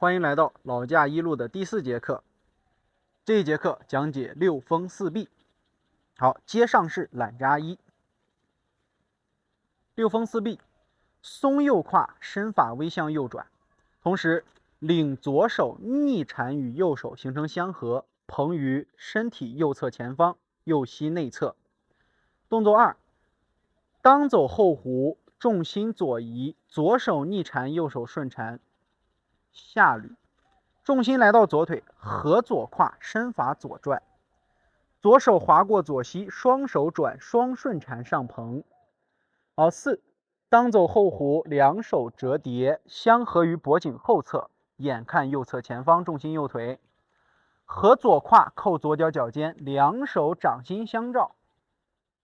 欢迎来到老架一路的第4节课。这一节课讲解六风四臂。好，接上式懒扎一。六风四臂，松右胯，身法微向右转，同时领左手逆缠与右手形成相合，捧于身体右侧前方，右膝内侧。动作2，当走后弧，重心左移，左手逆缠，右手顺缠，下捋。重心来到左腿，合左胯，身法左转，左手划过左膝，双手转，双顺缠上捧。好，4，当走后弧，两手折叠，相合于脖颈后侧，眼看右侧前方，重心右腿，合左胯，扣左脚脚尖，两手掌心相照，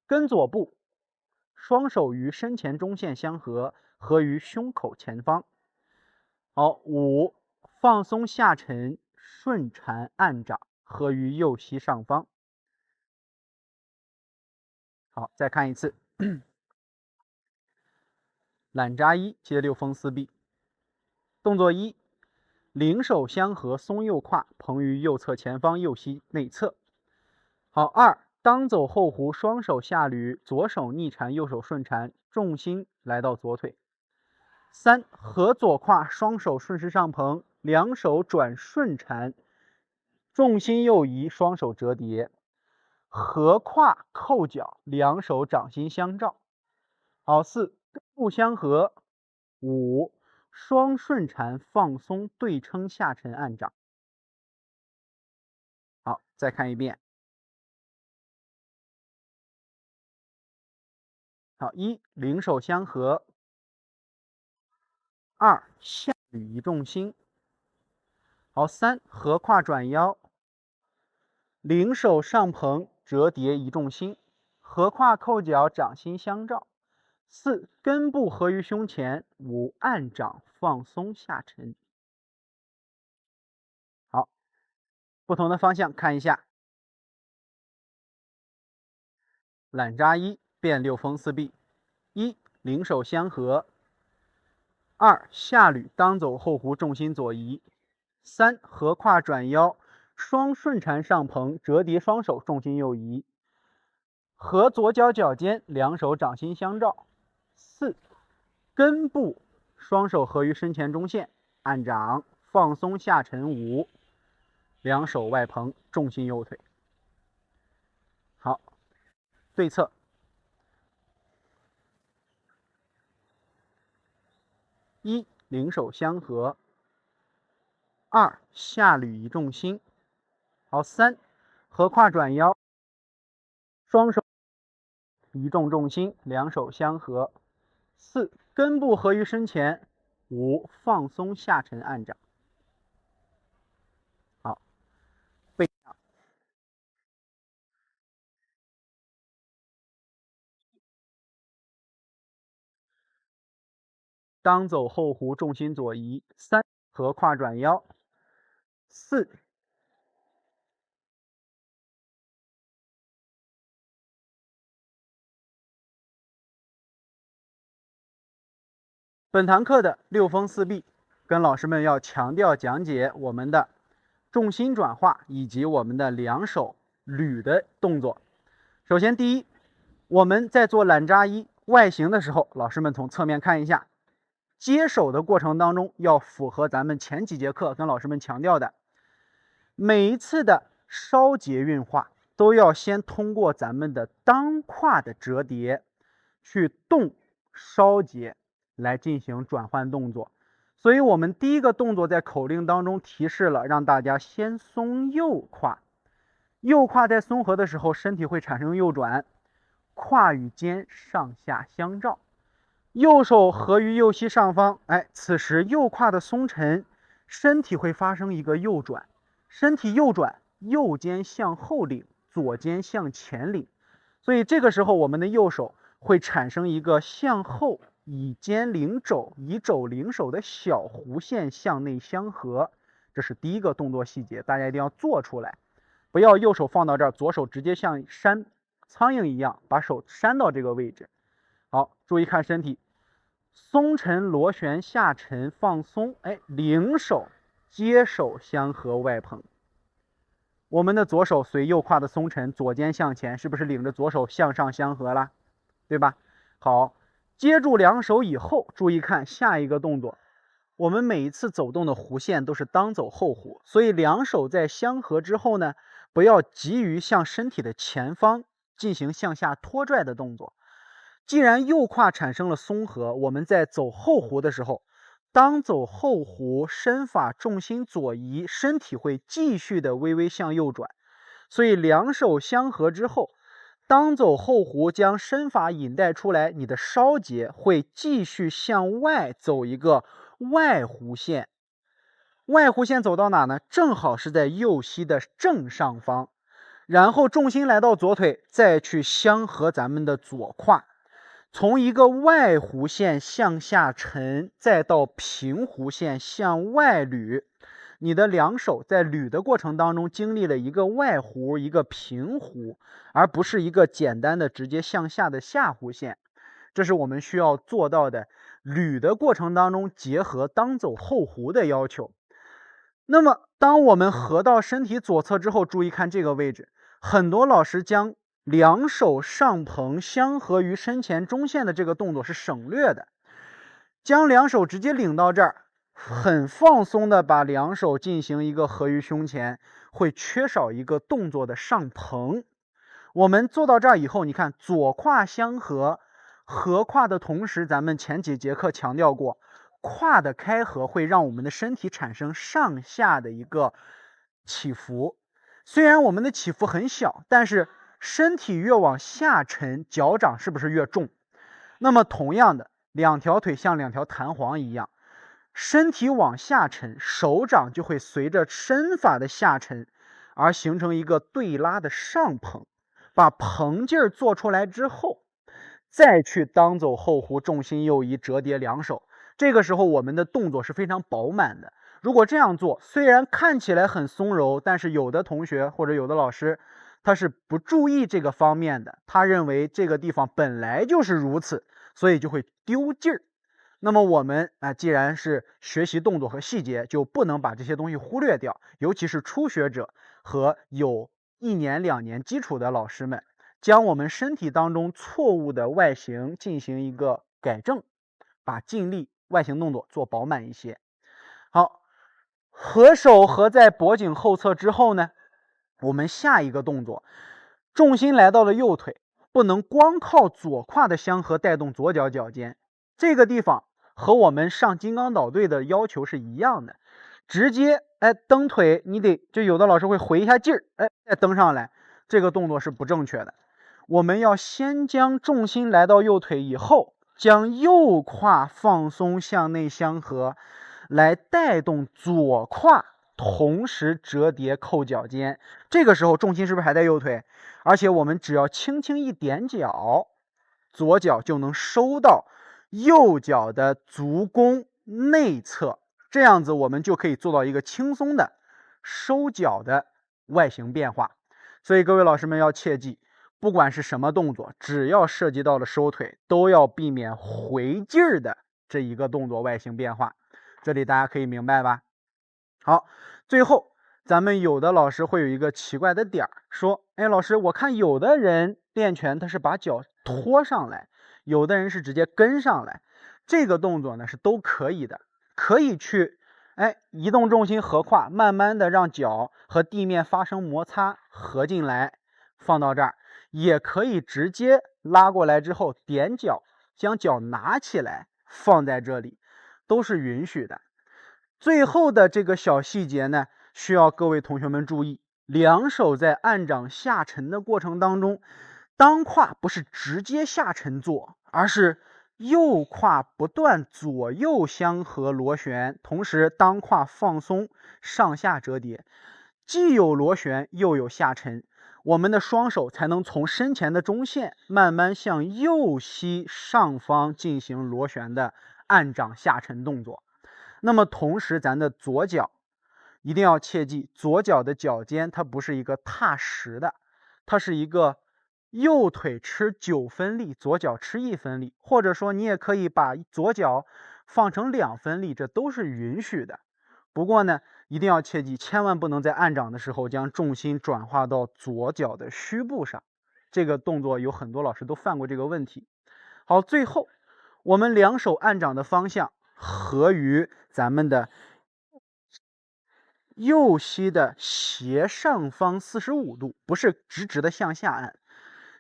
跟左步，双手于身前中线相合，合于胸口前方。好，5，放松下沉，顺缠按掌，合于右膝上方。好，再看一次。懒扎一，接六风四臂。动作1，领手相合，松右胯，捧于右侧前方，右膝内侧。好，2，当走后弧，双手下捋，左手逆缠，右手顺缠，重心来到左腿。3，合左胯，双手顺势上捧，两手转顺缠，重心右移，双手折叠，合胯扣脚，两手掌心相照。好，4，跟步相合。5，双顺缠放松对称下沉按掌。好，再看一遍。好，1，领手相合。2，下捋移重心。好，3，合胯转腰，领手上捧，折叠移重心，合胯扣脚，掌心相照。4，根部合于胸前。5，按掌放松下沉。好，不同的方向看一下。懒扎一，变六风四臂。1，领手相合。2，下捋当走后弧，重心左移。3，合胯转腰，双顺缠上捧，折叠双手，重心右移，合左脚脚尖，两手掌心相照。4，根部双手合于身前中线，按掌放松下沉。5，两手外捧，重心右腿。好，对侧。1，领手相合。2，下捋移重心。好，3，合胯转腰，双手移动重心，两手相合。4，根部合于身前。5，放松下沉按掌。好，背向。当走后弧，重心左移。3，合胯转腰。4，本堂课的六风四臂，跟老师们要强调讲解我们的重心转化以及我们的两手捋的动作。首先第一，我们在做懒扎一外形的时候，老师们从侧面看一下，接手的过程当中要符合咱们前几节课跟老师们强调的，每一次的梢节运化都要先通过咱们的当胯的折叠去动梢节来进行转换动作。所以我们第一个动作在口令当中提示了，让大家先松右胯，右胯在松合的时候，身体会产生右转，胯与肩上下相照，右手合于右膝上方。此时右胯的松沉，身体会发生一个右转，身体右转，右肩向后领，左肩向前领，所以这个时候我们的右手会产生一个向后以肩领肘，以肘领手的小弧线向内相合。这是第一个动作细节，大家一定要做出来，不要右手放到这儿，左手直接像扇苍蝇一样把手扇到这个位置。好，注意看身体，松沉螺旋下沉放松，领手接手相合外蓬。我们的左手随右胯的松沉，左肩向前，是不是领着左手向上相合了？对吧？好，接住两手以后，注意看下一个动作。我们每一次走动的弧线都是当走后弧，所以两手在相合之后呢，不要急于向身体的前方进行向下拖拽的动作。既然右胯产生了松合，我们在走后弧的时候，当走后弧，身法重心左移，身体会继续的微微向右转。所以两手相合之后，当走后弧，将身法引带出来，你的梢节会继续向外走一个外弧线。外弧线走到哪呢？正好是在右膝的正上方。然后重心来到左腿，再去相合咱们的左胯。从一个外弧线向下沉，再到平弧线向外捋，你的两手在捋的过程当中经历了一个外弧，一个平弧，而不是一个简单的直接向下的下弧线。这是我们需要做到的，捋的过程当中结合当走后弧的要求。那么当我们合到身体左侧之后，注意看这个位置，很多老师将两手上蓬相合于身前中线的这个动作是省略的，将两手直接领到这儿，很放松的把两手进行一个合于胸前，会缺少一个动作的上蓬。我们做到这儿以后，你看左胯相合，合胯的同时，咱们前几节课强调过，胯的开合会让我们的身体产生上下的一个起伏。虽然我们的起伏很小，但是身体越往下沉，脚掌是不是越重？那么同样的，两条腿像两条弹簧一样，身体往下沉，手掌就会随着身法的下沉而形成一个对拉的上蓬。把蓬劲儿做出来之后，再去当走后弧，重心右移，折叠两手。这个时候我们的动作是非常饱满的。如果这样做，虽然看起来很松柔，但是有的同学或者有的老师他是不注意这个方面的，他认为这个地方本来就是如此，所以就会丢劲儿。那么我们既然是学习动作和细节，就不能把这些东西忽略掉，尤其是初学者和有1年2年基础的老师们，将我们身体当中错误的外形进行一个改正，把劲力外形动作做饱满一些。好，合手合在脖颈后侧之后呢，我们下一个动作，重心来到了右腿，不能光靠左胯的相合带动左脚脚尖。这个地方和我们上金刚导队的要求是一样的，直接蹬腿，你得就有的老师会回一下劲儿，再蹬上来，这个动作是不正确的。我们要先将重心来到右腿以后，将右胯放松向内相合，来带动左胯同时折叠扣脚尖。这个时候重心是不是还在右腿？而且我们只要轻轻一点脚，左脚就能收到右脚的足弓内侧，这样子我们就可以做到一个轻松的收脚的外形变化。所以各位老师们要切记，不管是什么动作，只要涉及到了收腿，都要避免回劲儿的这一个动作外形变化。这里大家可以明白吧？好，最后咱们有的老师会有一个奇怪的点儿，说老师，我看有的人练拳他是把脚拖上来，有的人是直接跟上来，这个动作呢是都可以的，可以去移动重心合胯，慢慢的让脚和地面发生摩擦，合进来放到这儿，也可以直接拉过来之后踮脚，将脚拿起来放在这里，都是允许的。最后的这个小细节呢，需要各位同学们注意，两手在按掌下沉的过程当中，当胯不是直接下沉做，而是右胯不断左右相合螺旋，同时当胯放松上下折叠，既有螺旋又有下沉，我们的双手才能从身前的中线慢慢向右膝上方进行螺旋的按掌下沉动作。那么同时咱的左脚一定要切记，左脚的脚尖它不是一个踏实的，它是一个右腿吃9分力，左脚吃1分力，或者说你也可以把左脚放成2分力，这都是允许的。不过呢，一定要切记，千万不能在按掌的时候将重心转化到左脚的虚部上。这个动作有很多老师都犯过这个问题。好，最后我们两手按掌的方向合于咱们的右膝的斜上方45度，不是直直的向下按。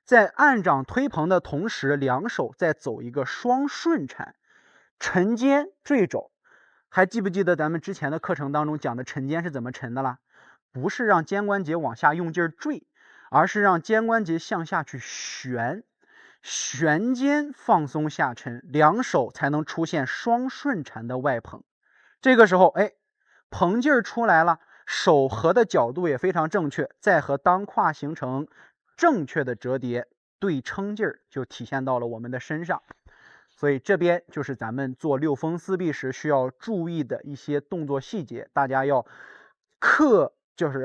在按掌推捧的同时，两手再走一个双顺缠，沉肩坠肘。还记不记得咱们之前的课程当中讲的沉肩是怎么沉的啦？不是让肩关节往下用劲坠，而是让肩关节向下去旋，旋肩放松下沉，两手才能出现双顺缠的外捧。这个时候，捧劲儿出来了，手合的角度也非常正确，再和裆胯形成正确的折叠，对称劲儿就体现到了我们的身上。所以这边就是咱们做六风撕臂时需要注意的一些动作细节，大家要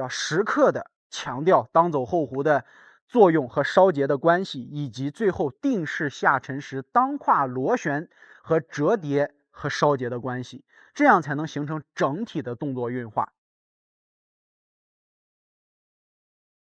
时刻的强调当走后弧的作用和烧结的关系，以及最后定式下沉时裆胯螺旋和折叠和烧结的关系，这样才能形成整体的动作运化。